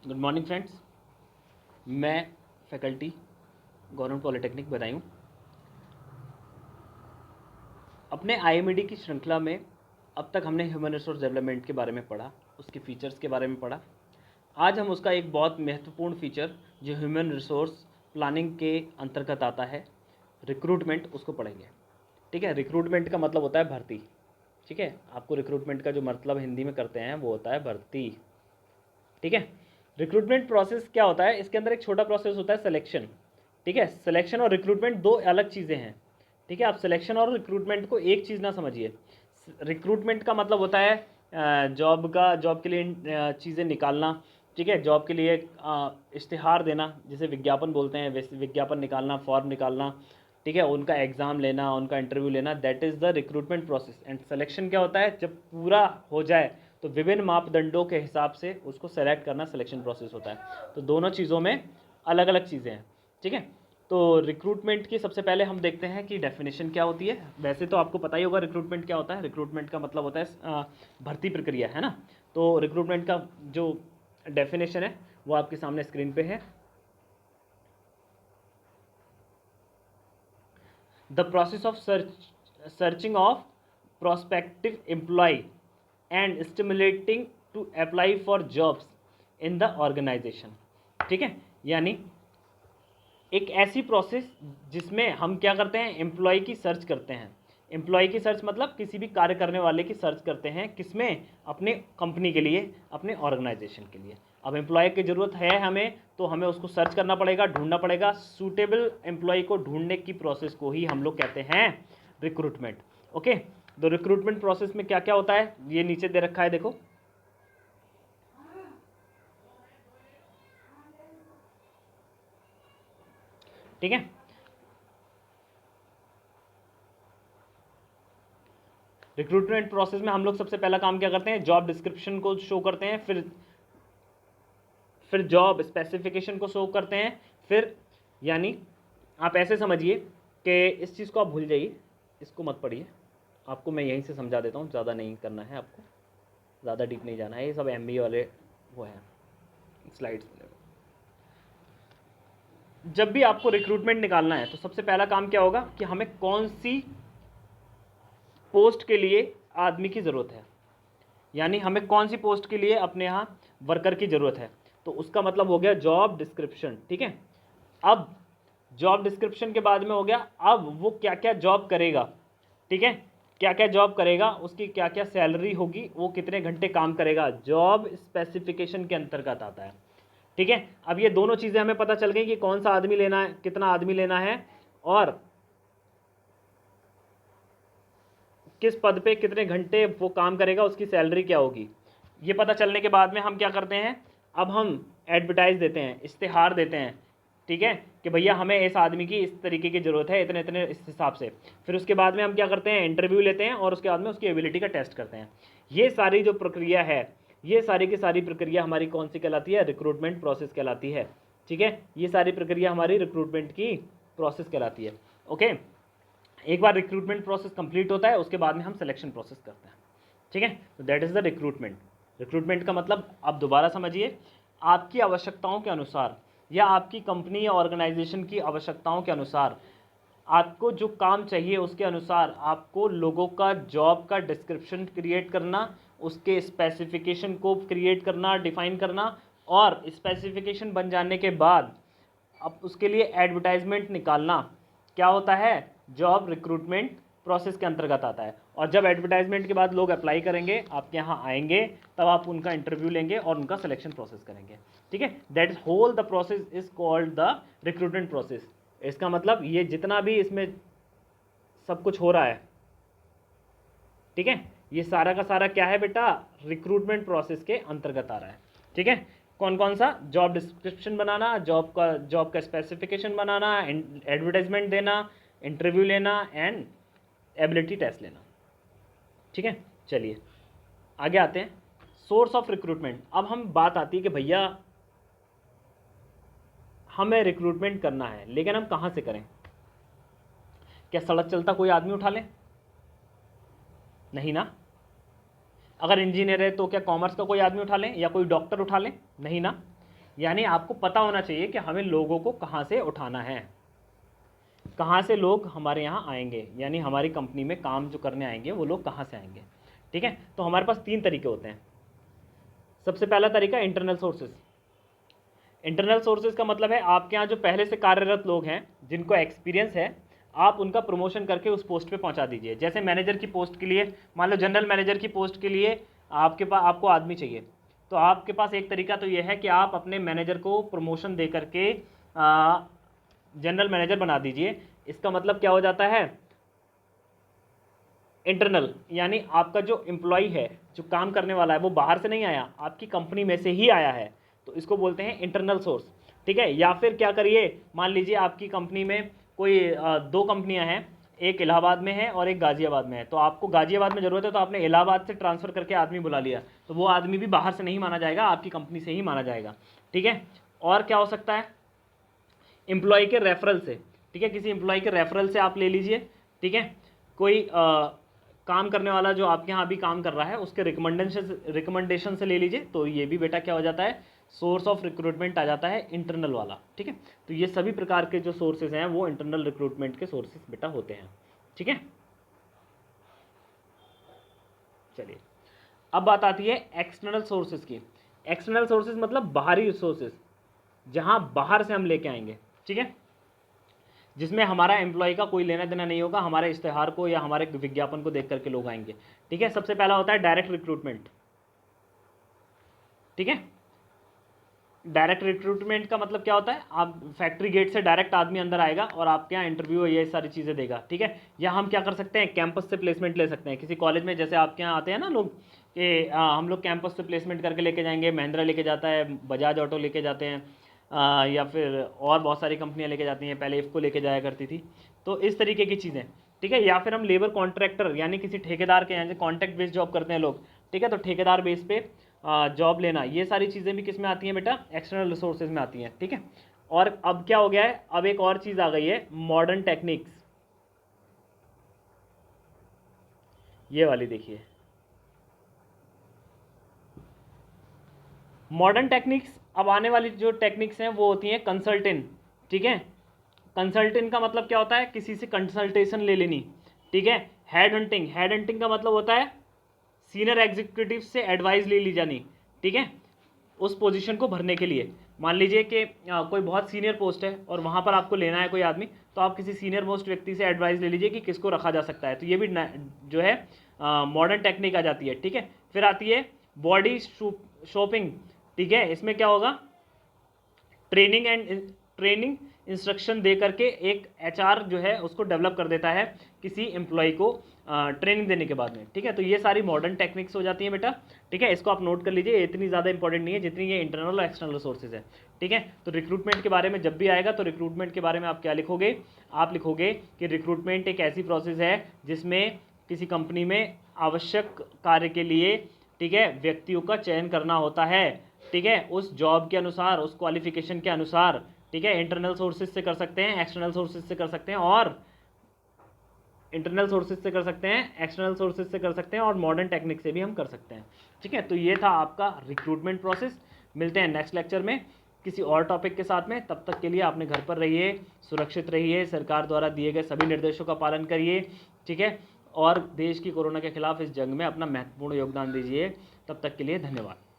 Good morning friends. मैं faculty government polytechnic Badaun. अपने IMD की श्रृंखला में अब तक हमने ह्यूमन रिसोर्स डेवलपमेंट के बारे में पढ़ा, उसके फीचर्स के बारे में पढ़ा। आज हम उसका एक बहुत महत्वपूर्ण फीचर जो ह्यूमन रिसोर्स प्लानिंग के अंतर्गत आता है, रिक्रूटमेंट, उसको पढ़ेंगे। ठीक है, रिक्रूटमेंट का मतलब होता है भर्ती। ठीक है, आपको रिक्रूटमेंट का जो मतलब हिंदी में करते हैं वो होता है भर्ती। ठीक है, रिक्रूटमेंट प्रोसेस क्या होता है, इसके अंदर एक छोटा प्रोसेस होता है सिलेक्शन। ठीक है, सिलेक्शन और रिक्रूटमेंट दो अलग चीज़ें हैं। ठीक है, आप सिलेक्शन और रिक्रूटमेंट को एक चीज़ ना समझिए। रिक्रूटमेंट का मतलब होता है जॉब के लिए चीज़ें निकालना। ठीक है, जॉब के लिए इश्तिहार देना, जिसे विज्ञापन बोलते हैं, वैसे विज्ञापन निकालना, फॉर्म निकालना। ठीक है, उनका एग्ज़ाम लेना, उनका इंटरव्यू लेना, that is the recruitment process. And selection क्या होता है, जब पूरा हो जाए तो विभिन्न मापदंडों के हिसाब से उसको सेलेक्ट करना सिलेक्शन प्रोसेस होता है। तो दोनों चीज़ों में अलग अलग चीज़ें हैं। ठीक है, तो रिक्रूटमेंट की सबसे पहले हम देखते हैं कि डेफिनेशन क्या होती है। वैसे तो आपको पता ही होगा रिक्रूटमेंट क्या होता है। रिक्रूटमेंट का मतलब होता है भर्ती प्रक्रिया, है ना। तो रिक्रूटमेंट का जो डेफिनेशन है वो आपके सामने स्क्रीन पे है। The process of searching of prospective employee and stimulating to apply for jobs in the organization। ठीक है, यानी एक ऐसी प्रोसेस जिसमें हम क्या करते हैं, एम्प्लॉय की सर्च करते हैं। एम्प्लॉय की सर्च मतलब किसी भी कार्य करने वाले की सर्च करते हैं, किसमें, अपने कंपनी के लिए, अपने ऑर्गेनाइजेशन के लिए। अब एम्प्लॉय की ज़रूरत है हमें, तो हमें उसको सर्च करना पड़ेगा, ढूंढना पड़ेगा। सूटेबल एम्प्लॉय को ढूंढने की प्रोसेस को ही हम लोग कहते हैं रिक्रूटमेंट। ओके, तो रिक्रूटमेंट प्रोसेस में क्या क्या होता है ये नीचे दे रखा है, देखो। ठीक है, रिक्रूटमेंट प्रोसेस में हम लोग सबसे पहला काम क्या करते हैं, जॉब डिस्क्रिप्शन को शो करते हैं, फिर जॉब स्पेसिफिकेशन को शो करते हैं। फिर यानी आप ऐसे समझिए कि इस चीज़ को आप भूल जाइए, इसको मत पढ़िए, आपको मैं यहीं से समझा देता हूँ, ज़्यादा नहीं करना है आपको, ज़्यादा डीप नहीं जाना है, ये सब MBA वाले वो हैं स्लाइड्स। जब भी आपको रिक्रूटमेंट निकालना है तो सबसे पहला काम क्या होगा कि हमें कौन सी पोस्ट के लिए आदमी की ज़रूरत है, यानी हमें कौन सी पोस्ट के लिए अपने यहाँ वर्कर की ज़रूरत है। तो उसका मतलब हो गया जॉब डिस्क्रिप्शन। ठीक है, अब जॉब डिस्क्रिप्शन के बाद में हो गया अब वो क्या क्या जॉब करेगा। ठीक है, क्या क्या जॉब करेगा, उसकी क्या क्या सैलरी होगी, वो कितने घंटे काम करेगा, जॉब स्पेसिफिकेशन के अंतर्गत आता है। ठीक है, अब ये दोनों चीज़ें हमें पता चल गई कि कौन सा आदमी लेना है, कितना आदमी लेना है, और किस पद पे कितने घंटे वो काम करेगा, उसकी सैलरी क्या होगी। ये पता चलने के बाद में हम क्या करते हैं, अब हम एडवर्टाइज देते हैं, इश्तिहार देते हैं। ठीक है, कि भैया हमें इस आदमी की इस तरीके की ज़रूरत है, इतने इतने इस हिसाब से। फिर उसके बाद में हम क्या करते हैं, इंटरव्यू लेते हैं और उसके बाद में उसकी एबिलिटी का टेस्ट करते हैं। ये सारी जो प्रक्रिया है, ये सारी की सारी प्रक्रिया हमारी कौन सी कहलाती है, रिक्रूटमेंट प्रोसेस कहलाती है। ठीक है, ये सारी प्रक्रिया हमारी रिक्रूटमेंट की प्रोसेस कहलाती है। ओके, एक बार रिक्रूटमेंट प्रोसेस कंप्लीट होता है उसके बाद में हम सिलेक्शन प्रोसेस करते हैं। ठीक है, तो that is the recruitment. Recruitment का मतलब आप दोबारा समझिए, आपकी आवश्यकताओं के अनुसार या आपकी कंपनी या ऑर्गेनाइजेशन की आवश्यकताओं के अनुसार आपको जो काम चाहिए उसके अनुसार आपको लोगों का जॉब का डिस्क्रिप्शन क्रिएट करना, उसके स्पेसिफिकेशन को क्रिएट करना, डिफाइन करना, और स्पेसिफिकेशन बन जाने के बाद अब उसके लिए एडवर्टाइजमेंट निकालना क्या होता है, जॉब रिक्रूटमेंट प्रोसेस के अंतर्गत आता है। और जब एडवर्टाइजमेंट के बाद लोग अप्लाई करेंगे, आपके यहाँ आएंगे, तब आप उनका इंटरव्यू लेंगे और उनका सिलेक्शन प्रोसेस करेंगे। ठीक है, that is whole the process is called the recruitment process. इसका मतलब ये जितना भी इसमें सब कुछ हो रहा है, ठीक है, ये सारा का सारा क्या है बेटा, रिक्रूटमेंट प्रोसेस के अंतर्गत आ रहा है। ठीक है, कौन कौन सा, जॉब डिस्क्रिप्शन बनाना, जॉब का स्पेसिफिकेशन बनाना, एडवर्टाइजमेंट देना, इंटरव्यू लेना, एंड एबिलिटी टेस्ट लेना। ठीक है, चलिए आगे आते हैं, सोर्स ऑफ रिक्रूटमेंट। अब हम बात आती है कि भैया हमें रिक्रूटमेंट करना है, लेकिन हम कहाँ से करें। क्या सड़क चलता कोई आदमी उठा लें, नहीं ना। अगर इंजीनियर है तो क्या कॉमर्स का कोई आदमी उठा लें, या कोई डॉक्टर उठा लें, नहीं ना। यानी आपको पता होना चाहिए कि हमें लोगों को कहाँ से उठाना है, कहाँ से लोग हमारे यहाँ आएंगे, यानी हमारी कंपनी में काम जो करने आएंगे वो लोग कहाँ से आएंगे। ठीक है, तो हमारे पास 3 तरीके होते हैं। सबसे पहला तरीका इंटरनल सोर्सेज। इंटरनल सोर्सेज का मतलब है आपके यहाँ जो पहले से कार्यरत लोग हैं, जिनको एक्सपीरियंस है, आप उनका प्रमोशन करके उस पोस्ट पे पहुंचा दीजिए। जैसे मैनेजर की पोस्ट के लिए, मान लो जनरल मैनेजर की पोस्ट के लिए आपको आदमी चाहिए, तो आपके पास एक तरीका तो ये है कि आप अपने मैनेजर को प्रमोशन दे करके जनरल मैनेजर बना दीजिए। इसका मतलब क्या हो जाता है, इंटरनल, यानी आपका जो एम्प्लॉय है, जो काम करने वाला है, वो बाहर से नहीं आया, आपकी कंपनी में से ही आया है, तो इसको बोलते हैं इंटरनल सोर्स। ठीक है, या फिर क्या करिए, मान लीजिए आपकी कंपनी में कोई 2 कंपनियां हैं, एक इलाहाबाद में है और एक गाजियाबाद में है, तो आपको गाजियाबाद में ज़रूरत है तो आपने इलाहाबाद से ट्रांसफ़र करके आदमी बुला लिया, तो वो आदमी भी बाहर से नहीं माना जाएगा, आपकी कंपनी से ही माना जाएगा। ठीक है, और क्या हो सकता है, एम्प्लॉय के रेफरल से। ठीक है, किसी एम्प्लॉय के रेफरल से आप ले लीजिए। ठीक है, कोई काम करने वाला जो आपके यहाँ अभी काम कर रहा है उसके रिकमेंडेशन से ले लीजिए, तो ये भी बेटा क्या हो जाता है, सोर्स ऑफ रिक्रूटमेंट आ जाता है, इंटरनल वाला। ठीक है, तो ये सभी प्रकार के जो सोर्सेज हैं वो इंटरनल रिक्रूटमेंट के सोर्सेज बेटा होते हैं। ठीक है, चलिए अब बात आती है एक्सटर्नल सोर्सेज की। एक्सटर्नल सोर्सेज मतलब बाहरी सोर्सेज, जहाँ बाहर से हम लेके आएंगे। ठीक है, जिसमें हमारा एम्प्लॉय का कोई लेना देना नहीं होगा, हमारे इश्तेहार को या हमारे विज्ञापन को देख करके लोग आएंगे। ठीक है, सबसे पहला होता है डायरेक्ट रिक्रूटमेंट। ठीक है, डायरेक्ट रिक्रूटमेंट का मतलब क्या होता है, आप फैक्ट्री गेट से डायरेक्ट आदमी अंदर आएगा और आपके यहाँ इंटरव्यू ये सारी चीज़ें देगा। ठीक है, या हम क्या कर सकते हैं, कैंपस से प्लेसमेंट ले सकते हैं। किसी कॉलेज में जैसे आपके यहाँ आते हैं ना लोग कि हम लोग कैंपस से प्लेसमेंट करके लेके जाएंगे, महिंद्रा लेके जाता है, बजाज ऑटो लेके जाते हैं, या फिर और बहुत सारी कंपनियां लेके जाती हैं, पहले इफ़को लेके जाया करती थी, तो इस तरीके की चीज़ें। ठीक है, या फिर हम लेबर कॉन्ट्रैक्टर यानी किसी ठेकेदार के यहाँ से कॉन्ट्रैक्ट बेस्ड जॉब करते हैं लोग। ठीक है, तो ठेकेदार बेस पे जॉब लेना, ये सारी चीज़ें भी किस में आती हैं बेटा, एक्सटर्नल रिसोर्सेज में आती हैं। ठीक है, और अब क्या हो गया है, अब एक और चीज़ आ गई है, मॉडर्न टेक्निक्स। ये वाली देखिए, मॉडर्न टेक्निक्स। अब आने वाली जो टेक्निक्स हैं वो होती हैं कंसल्टेंट। ठीक है, कंसल्टेंट का मतलब क्या होता है, किसी से कंसल्टेशन ले लेनी। ठीक है, हेड हंटिंग, हेड हंटिंग का मतलब होता है सीनियर एग्जीक्यूटिव से एडवाइस ले ली जानी। ठीक है, उस पोजीशन को भरने के लिए, मान लीजिए कि कोई बहुत सीनियर पोस्ट है और वहाँ पर आपको लेना है कोई आदमी, तो आप किसी सीनियर मोस्ट व्यक्ति से एडवाइस ले लीजिए कि किसको रखा जा सकता है, तो ये भी जो है मॉडर्न टेक्निक आ जाती है। ठीक है, फिर आती है बॉडी शॉपिंग। ठीक है, इसमें क्या होगा, ट्रेनिंग इंस्ट्रक्शन दे करके एक एचआर जो है उसको डेवलप कर देता है किसी एम्प्लॉय को ट्रेनिंग देने के बाद में। ठीक है, तो ये सारी मॉडर्न टेक्निक्स हो जाती हैं बेटा। ठीक है, इसको आप नोट कर लीजिए, इतनी ज़्यादा इंपॉर्टेंट नहीं है जितनी ये इंटरनल और एक्सटर्नल सोर्सेज है। ठीक है, तो रिक्रूटमेंट के बारे में जब भी आएगा तो रिक्रूटमेंट के बारे में आप क्या लिखोगे, आप लिखोगे कि रिक्रूटमेंट एक ऐसी प्रोसेस है जिसमें किसी कंपनी में आवश्यक कार्य के लिए, ठीक है, व्यक्तियों का चयन करना होता है। ठीक है, उस जॉब के अनुसार, उस क्वालिफिकेशन के अनुसार। ठीक है, इंटरनल सोर्सेज से कर सकते हैं, एक्सटर्नल सोर्सेज से कर सकते हैं, और इंटरनल सोर्सेज से कर सकते हैं, एक्सटर्नल सोर्सेज से कर सकते हैं, और मॉडर्न टेक्निक से भी हम कर सकते हैं। ठीक है, तो ये था आपका रिक्रूटमेंट प्रोसेस। मिलते हैं नेक्स्ट लेक्चर में किसी और टॉपिक के साथ में। तब तक के लिए अपने घर पर रहिए, सुरक्षित रहिए, सरकार द्वारा दिए गए सभी निर्देशों का पालन करिए। ठीक है, और देश की कोरोना के खिलाफ इस जंग में अपना महत्वपूर्ण योगदान दीजिए। तब तक के लिए धन्यवाद।